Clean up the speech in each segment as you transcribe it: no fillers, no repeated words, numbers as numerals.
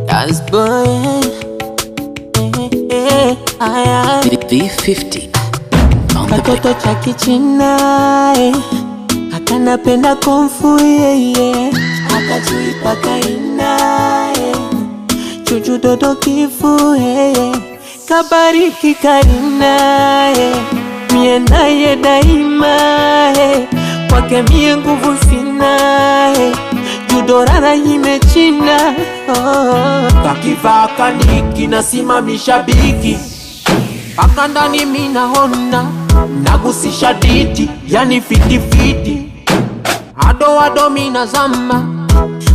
Dance boy, B50 katoto cha kichina, akanapenda kumfu akajuipaka ina, chuchu dodo kifu kabariki karina, mie naye daima, kwake mie nguvu sina, judorara imechina. Kakivaa kaniki na simamisha biki, paka ndani minaona nagusisha diti, yani fiti ado ado minazama.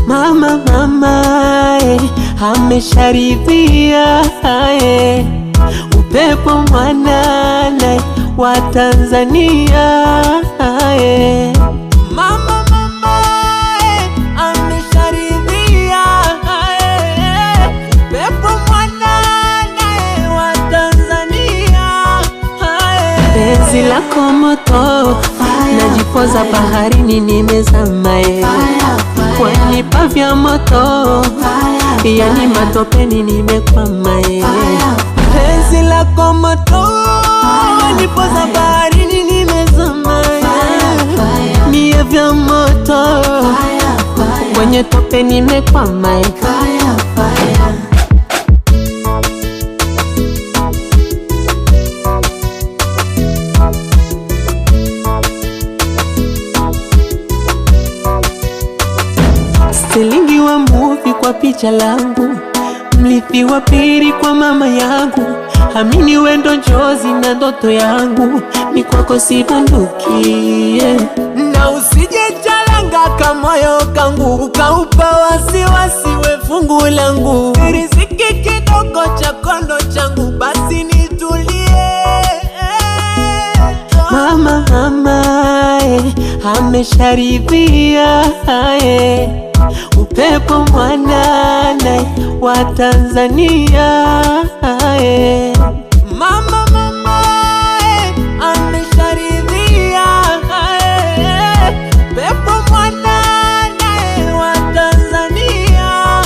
Mama amesharidhia, upepo mwanana wa Tanzania. Mama amesharidhia, upepo mwanana wa Tanzania. Penzi lako moto, najipoza baharini nimezama, wanipa vya moto, yani matopeni nimekwama. Penzi lako moto, wanipoza baharini nimezama, mie vya moto, kwenye tope nimekwama. Stilingi wa movie kwa picha langu, mlithi wa pili kwa mama yangu, amini wendo njozi na ndoto yangu, ni kwako sibanduki, Na usije chalanga kamoyo kangu, ukaupa wasiwasi we fungu langu, riziki kidogo cha kondo changu, basi nitulie. Mama amesharidhia, upepo mwanana wa Tanzania. Mama amesharidhia, upepo mwanana wa Tanzania.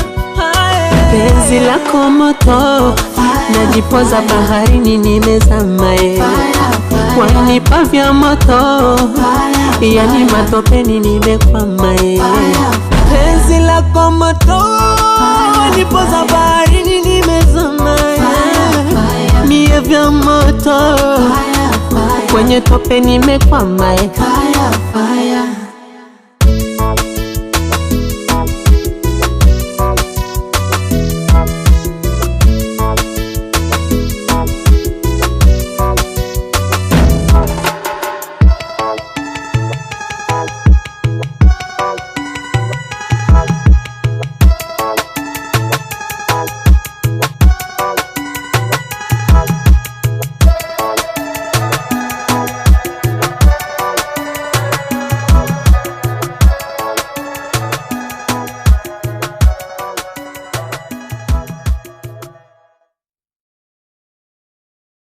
Penzi lako moto, najipoza baharini nimezama, wanipa vya moto, yani matopeni nimekwama. Penzi lako moto, wanipoza baharini nimezama, mie vya moto, kwenye tope nimekwama.